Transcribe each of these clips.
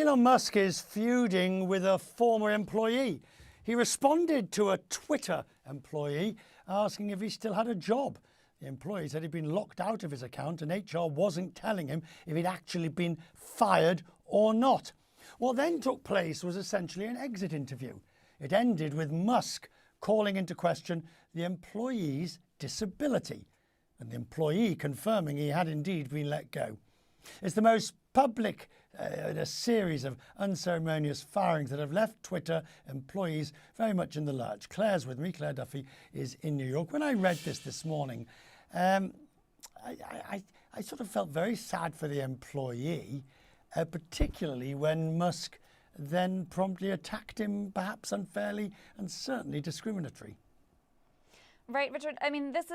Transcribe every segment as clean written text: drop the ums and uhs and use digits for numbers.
Elon Musk is feuding with a former employee. He responded to a Twitter employee asking if he still had a job. The employee said he'd been locked out of his account and HR wasn't telling him if he'd actually been fired or not. What then took place was essentially an exit interview. It ended with Musk calling into question the employee's disability and the employee confirming he had indeed been let go. It's the most public in a series of unceremonious firings that have left Twitter employees very much in the lurch. Claire's with me. Claire Duffy is in New York. When I read this morning, I sort of felt very sad for the employee, particularly when Musk then promptly attacked him, perhaps unfairly and certainly discriminatory. Right, Richard. I mean, it's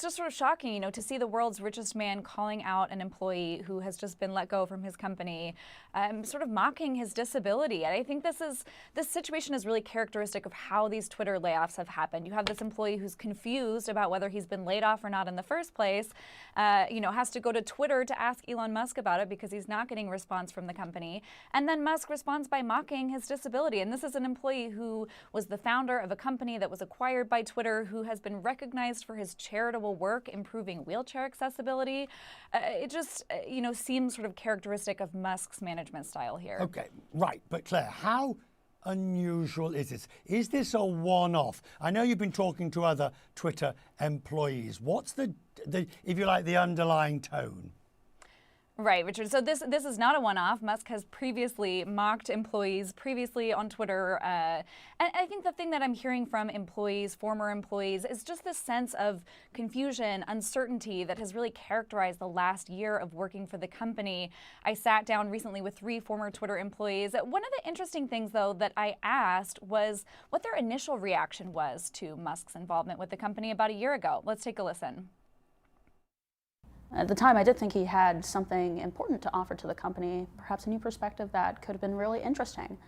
just sort of shocking, to see the world's richest man calling out an employee who has just been let go from his company, sort of mocking his disability. And I think this situation is really characteristic of how these Twitter layoffs have happened. You have this employee who's confused about whether he's been laid off or not in the first place, has to go to Twitter to ask Elon Musk about it because he's not getting a response from the company. And then Musk responds by mocking his disability. And this is an employee who was the founder of a company that was acquired by Twitter, who has been recognized for his charitable work improving wheelchair accessibility. It just, seems sort of characteristic of Musk's management style here. Okay, right. But Claire, how unusual is this? Is this a one-off? I know you've been talking to other Twitter employees. What's the if you like, the underlying tone? Right, Richard. So this is not a one-off. Musk has previously mocked employees on Twitter. And I think the thing that I'm hearing from employees, former employees, is just this sense of confusion, uncertainty that has really characterized the last year of working for the company. I sat down recently with 3 former Twitter employees. One of the interesting things, though, that I asked was what their initial reaction was to Musk's involvement with the company about a year ago. Let's take a listen. At the time, I did think he had something important to offer to the company, perhaps a new perspective that could have been really interesting.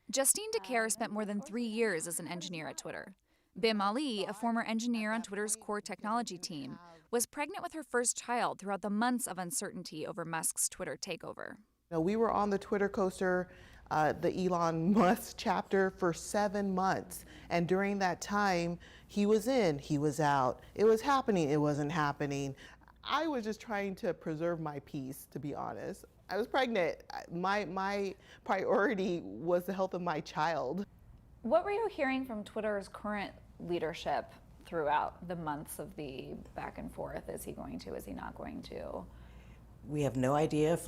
Justine DeCare spent more than 3 years as an engineer at Twitter. Bim Ali, a former engineer on Twitter's core technology team, was pregnant with her first child throughout the months of uncertainty over Musk's Twitter takeover. We were on the Twitter coaster, the Elon Musk chapter, for 7 months. And during that time, he was in, he was out. It was happening, it wasn't happening. I was just trying to preserve my peace, to be honest. I was pregnant. My priority was the health of my child. What were you hearing from Twitter's current leadership throughout the months of the back and forth? Is he going to, is he not going to? We have no idea if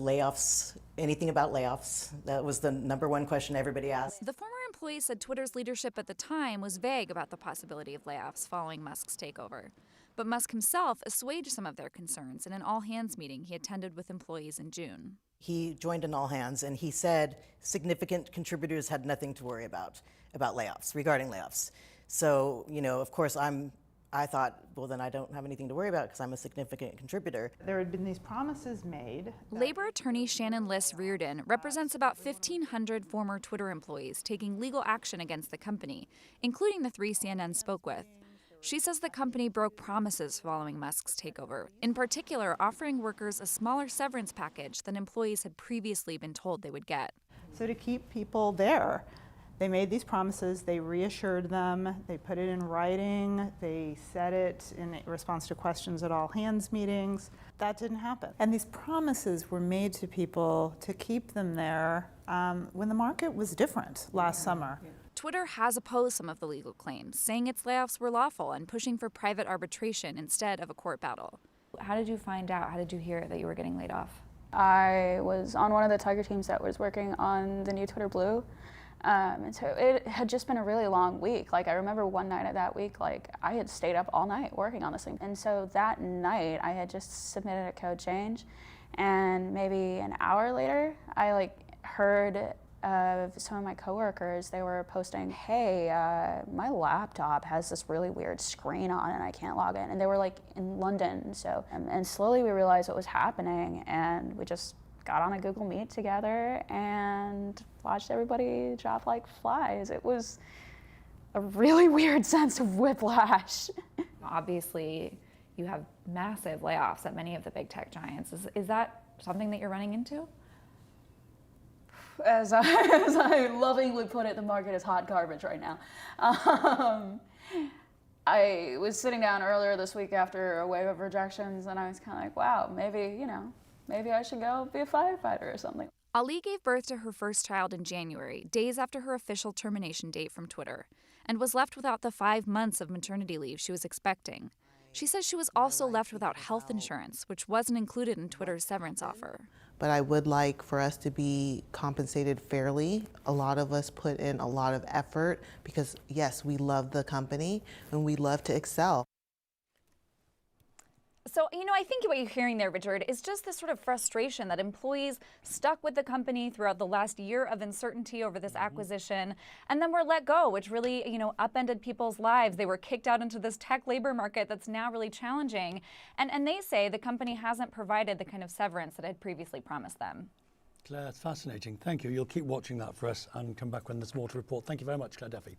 anything about layoffs. That was the #1 question everybody asked. The former employee said Twitter's leadership at the time was vague about the possibility of layoffs following Musk's takeover. But Musk himself assuaged some of their concerns in an all-hands meeting he attended with employees in June. He joined an all-hands and he said significant contributors had nothing to worry about layoffs, regarding layoffs. So, of course, I thought, well, then I don't have anything to worry about because I'm a significant contributor. There had been these promises made. Labor attorney Shannon Liss Reardon represents about 1,500 former Twitter employees taking legal action against the company, including the 3 CNN spoke with. She says the company broke promises following Musk's takeover, in particular offering workers a smaller severance package than employees had previously been told they would get. So to keep people there, they made these promises, they reassured them, they put it in writing, they said it in response to questions at all hands meetings. That didn't happen. And these promises were made to people to keep them there when the market was different last summer. Twitter has opposed some of the legal claims, saying its layoffs were lawful and pushing for private arbitration instead of a court battle. How did you find out? How did you hear that you were getting laid off? I was on one of the Tiger teams that was working on the new Twitter Blue. And so it had just been a really long week. I remember one night of that week, I had stayed up all night working on this thing. And so that night, I had just submitted a code change. And maybe an hour later, I heard of some of my coworkers. They were posting, hey, my laptop has this really weird screen on and I can't log in. And they were in London. So, and slowly we realized what was happening and we just got on a Google Meet together and watched everybody drop like flies. It was a really weird sense of whiplash. Obviously, you have massive layoffs at many of the big tech giants. Is that something that you're running into? as I lovingly put it, the market is hot garbage right now. I was sitting down earlier this week after a wave of rejections, and I was kind of like, wow, maybe I should go be a firefighter or something. Ali gave birth to her first child in January, days after her official termination date from Twitter, and was left without the 5 months of maternity leave she was expecting. She says she was also left without health insurance, which wasn't included in Twitter's severance offer. But I would like for us to be compensated fairly. A lot of us put in a lot of effort because, yes, we love the company and we love to excel. So, I think what you're hearing there, Richard, is just this sort of frustration that employees stuck with the company throughout the last year of uncertainty over this acquisition, and then were let go, which really, upended people's lives. They were kicked out into this tech labor market that's now really challenging. And they say the company hasn't provided the kind of severance that had previously promised them. Claire, it's fascinating. Thank you. You'll keep watching that for us and come back when there's more to report. Thank you very much, Claire Duffy.